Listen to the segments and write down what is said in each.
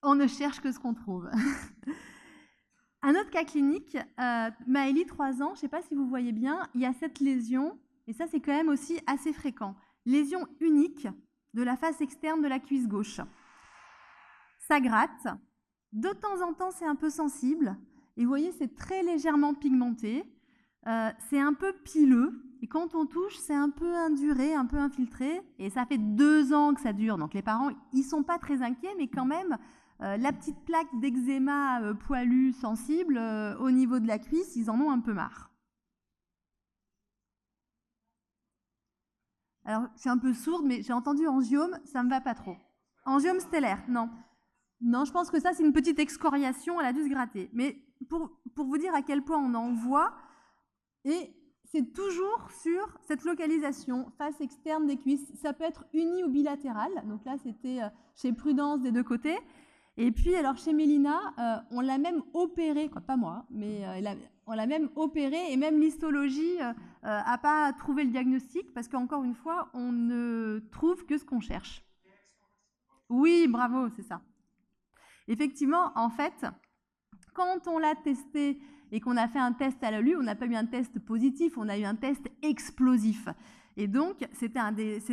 On ne cherche que ce qu'on trouve. Un autre cas clinique, Maëlie, 3 ans, je ne sais pas si vous voyez bien, il y a cette lésion, et ça c'est quand même aussi assez fréquent. Lésion unique de la face externe de la cuisse gauche. Ça gratte, de temps en temps c'est un peu sensible, et vous voyez c'est très légèrement pigmenté, c'est un peu pileux, et quand on touche c'est un peu induré, un peu infiltré, et ça fait 2 ans que ça dure, donc les parents ils sont pas très inquiets, mais quand même la petite plaque d'eczéma poilu sensible au niveau de la cuisse, ils en ont un peu marre. Alors, je suis un peu sourde, mais j'ai entendu angiome, ça me va pas trop. Angiome stellaire, non. Non, je pense que ça, c'est une petite excoriation, elle a dû se gratter. Mais pour vous dire à quel point on en voit, et c'est toujours sur cette localisation, face externe des cuisses. Ça peut être uni ou bilatéral. Donc là, c'était chez Prudence des 2 côtés. Et puis, alors chez Mélina, on l'a même opéré, quoi, pas moi, mais on l'a même opéré, et même l'histologie n'a pas trouvé le diagnostic, parce qu'encore une fois, on ne trouve que ce qu'on cherche. Oui, bravo, c'est ça. Effectivement, en fait, quand on l'a testé et qu'on a fait un test à l'alu, on n'a pas eu un test positif, on a eu un test explosif. Et donc, c'est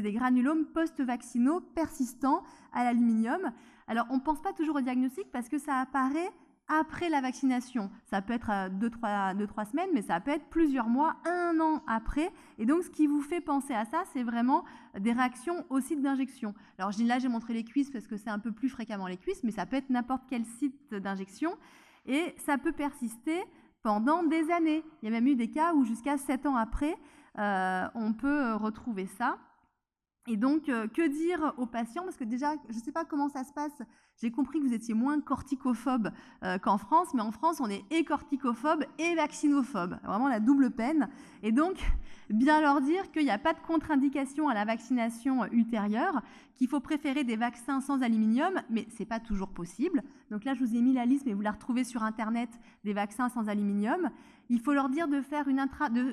des granulomes post-vaccinaux persistants à l'aluminium. Alors, on ne pense pas toujours au diagnostic parce que ça apparaît après la vaccination. Ça peut être 2-3 semaines, mais ça peut être plusieurs mois, 1 an après. Et donc, ce qui vous fait penser à ça, c'est vraiment des réactions au site d'injection. Alors, là, j'ai montré les cuisses parce que c'est un peu plus fréquemment les cuisses, mais ça peut être n'importe quel site d'injection. Et ça peut persister pendant des années. Il y a même eu des cas où jusqu'à 7 ans après, on peut retrouver ça. Et donc, que dire aux patients? Parce que déjà, je ne sais pas comment ça se passe. J'ai compris que vous étiez moins corticophobe qu'en France, mais en France, on est et corticophobe et vaccinophobe. Vraiment la double peine. Et donc, bien leur dire qu'il n'y a pas de contre-indication à la vaccination ultérieure, qu'il faut préférer des vaccins sans aluminium, mais ce n'est pas toujours possible. Donc là, je vous ai mis la liste, mais vous la retrouvez sur Internet, des vaccins sans aluminium. Il faut leur dire de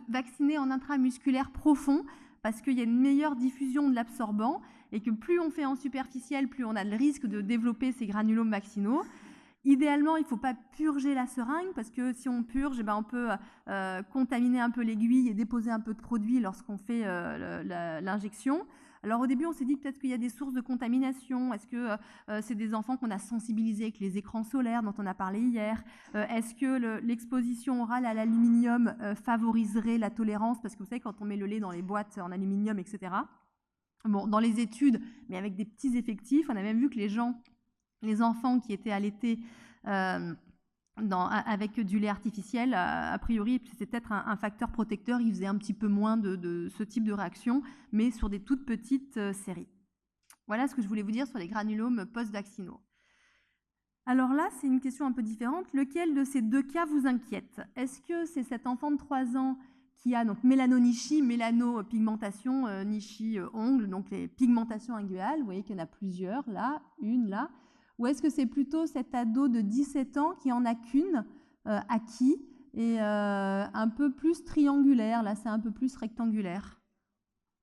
vacciner en intramusculaire profond, parce qu'il y a une meilleure diffusion de l'absorbant et que plus on fait en superficiel, plus on a le risque de développer ces granulomes vaccinaux. Idéalement, il ne faut pas purger la seringue parce que si on purge, on peut contaminer un peu l'aiguille et déposer un peu de produit lorsqu'on fait l'injection. Alors au début, on s'est dit peut-être qu'il y a des sources de contamination. Est-ce que c'est des enfants qu'on a sensibilisés avec les écrans solaires dont on a parlé hier? Est-ce que l'exposition orale à l'aluminium favoriserait la tolérance? Parce que vous savez, quand on met le lait dans les boîtes en aluminium, etc. Bon, dans les études, mais avec des petits effectifs, on a même vu que les enfants qui étaient allaités avec du lait artificiel, a priori, c'était peut-être un facteur protecteur. Il faisait un petit peu moins de ce type de réaction, mais sur des toutes petites séries. Voilà ce que je voulais vous dire sur les granulomes post-vaccinaux. Alors là, c'est une question un peu différente. Lequel de ces 2 cas vous inquiète? Est-ce que c'est cet enfant de 3 ans qui a donc mélanonichie, mélanopigmentation, nichie, ongles, donc les pigmentations inguéales? Vous voyez qu'il y en a plusieurs, là, une, là. Ou est-ce que c'est plutôt cet ado de 17 ans qui en a qu'une, acquis, et un peu plus triangulaire? Là, c'est un peu plus rectangulaire.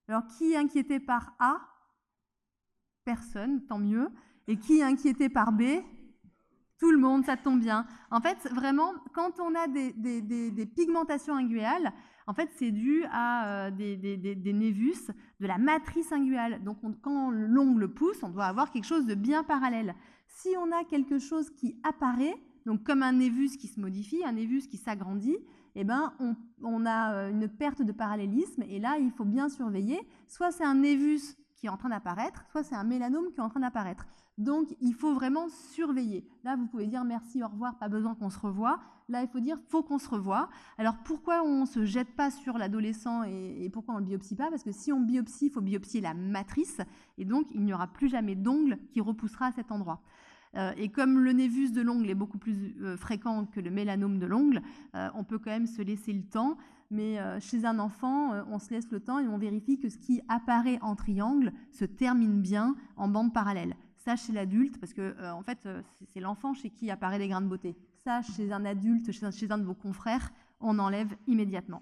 Alors, qui est inquiété par A? Personne, tant mieux. Et qui est inquiété par B? Tout le monde, ça tombe bien. En fait, vraiment, quand on a des pigmentations inguéales, en fait, c'est dû à des névus de la matrice inguéale. Donc, quand l'ongle pousse, on doit avoir quelque chose de bien parallèle. Si on a quelque chose qui apparaît, donc comme un névus qui se modifie, un névus qui s'agrandit, eh ben, on a une perte de parallélisme. Et là, il faut bien surveiller. Soit c'est un névus qui est en train d'apparaître, soit c'est un mélanome qui est en train d'apparaître. Donc, il faut vraiment surveiller. Là, vous pouvez dire merci, au revoir, pas besoin qu'on se revoie. Là, il faut dire faut qu'on se revoie. Alors, pourquoi on ne se jette pas sur l'adolescent et pourquoi on ne le biopsie pas? Parce que si on biopsie, il faut biopsier la matrice et donc il n'y aura plus jamais d'ongle qui repoussera à cet endroit. Et comme le névus de l'ongle est beaucoup plus fréquent que le mélanome de l'ongle, on peut quand même se laisser le temps. Mais chez un enfant, on se laisse le temps et on vérifie que ce qui apparaît en triangle se termine bien en bande parallèle. Ça, chez l'adulte, parce que en fait, c'est l'enfant chez qui apparaît les grains de beauté. Ça, chez un adulte, chez un de vos confrères, on enlève immédiatement.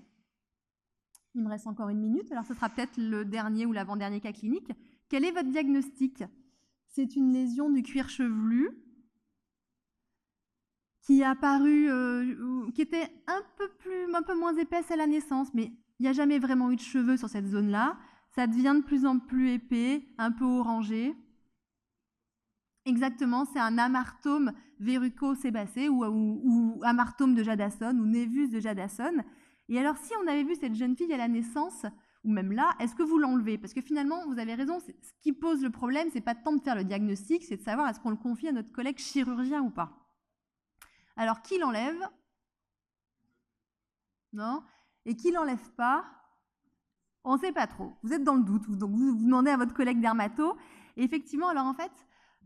Il me reste encore 1 minute, alors ce sera peut-être le dernier ou l'avant-dernier cas clinique. Quel est votre diagnostic? C'est une lésion du cuir chevelu. qui est apparue, qui était un peu moins épaisse à la naissance, mais il n'y a jamais vraiment eu de cheveux sur cette zone-là. Ça devient de plus en plus épais, un peu orangé. Exactement, c'est un amartome verrucosébacé ou amartome de Jadassohn ou névus de Jadassohn. Et alors, si on avait vu cette jeune fille à la naissance, ou même là, est-ce que vous l'enlevez? Parce que finalement, vous avez raison, ce qui pose le problème, c'est pas tant de faire le diagnostic, c'est de savoir est-ce qu'on le confie à notre collègue chirurgien ou pas. Alors, qui l'enlève? Non? Et qui l'enlève pas? On ne sait pas trop. Vous êtes dans le doute, donc vous demandez à votre collègue dermato. Et effectivement, alors en fait,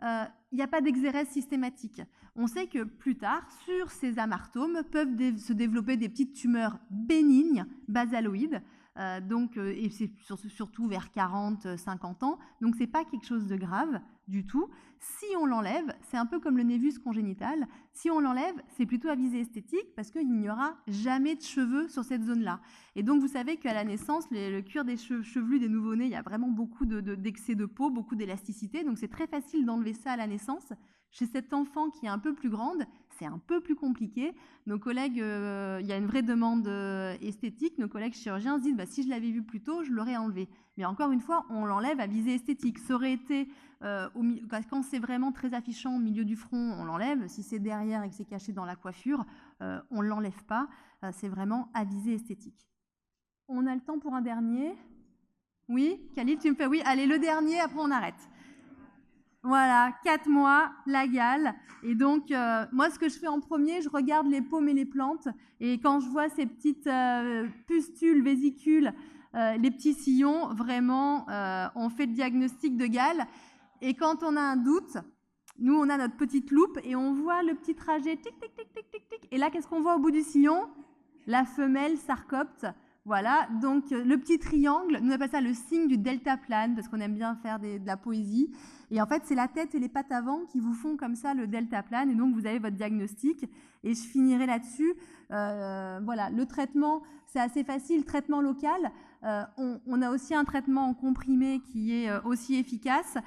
il n'y a pas d'exérèse systématique. On sait que plus tard, sur ces amartomes, peuvent se développer des petites tumeurs bénignes, basaloïdes, et c'est surtout vers 40-50 ans. Donc, ce n'est pas quelque chose de grave du tout. Si on l'enlève, c'est un peu comme le névus congénital. Si on l'enlève, c'est plutôt à visée esthétique parce qu'il n'y aura jamais de cheveux sur cette zone-là. Et donc, vous savez qu'à la naissance, le cuir des chevelus des nouveau-nés, il y a vraiment beaucoup d'excès de peau, beaucoup d'élasticité. Donc, c'est très facile d'enlever ça à la naissance. Chez cet enfant qui est un peu plus grande, c'est un peu plus compliqué. Nos collègues, il y a une vraie demande esthétique. Nos collègues chirurgiens se disent si je l'avais vu plus tôt, je l'aurais enlevé. Mais encore une fois, on l'enlève à visée esthétique. Ça aurait été, quand c'est vraiment très affichant au milieu du front, on l'enlève. Si c'est derrière et que c'est caché dans la coiffure, on ne l'enlève pas. C'est vraiment à visée esthétique. On a le temps pour un dernier? Oui, Khalid, tu me fais oui. Allez, le dernier, après on arrête. Voilà, 4 mois, la gale. Et donc, moi, ce que je fais en premier, je regarde les paumes et les plantes. Et quand je vois ces petites pustules, vésicules, les petits sillons, vraiment, on fait le diagnostic de gale. Et quand on a un doute, nous, on a notre petite loupe et on voit le petit trajet, tic, tic, tic, tic, tic, tic. Et là, qu'est-ce qu'on voit au bout du sillon? La femelle sarcopte. Voilà, donc le petit triangle, nous appelons ça le signe du deltaplane, parce qu'on aime bien faire de la poésie. Et en fait, c'est la tête et les pattes avant qui vous font comme ça le deltaplane, et donc vous avez votre diagnostic. Et je finirai là-dessus. Voilà, le traitement, c'est assez facile, traitement local. On a aussi un traitement en comprimé qui est aussi efficace,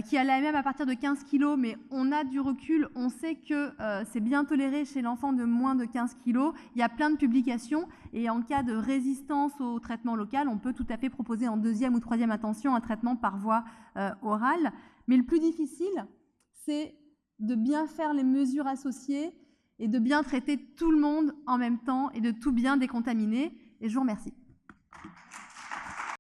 qui a l'AMM à partir de 15 kg, mais on a du recul, on sait que c'est bien toléré chez l'enfant de moins de 15 kg. Il y a plein de publications, et en cas de résistance au traitement local, on peut tout à fait proposer en 2e ou 3e intention un traitement par voie orale. Mais le plus difficile, c'est de bien faire les mesures associées et de bien traiter tout le monde en même temps et de tout bien décontaminer. Et je vous remercie.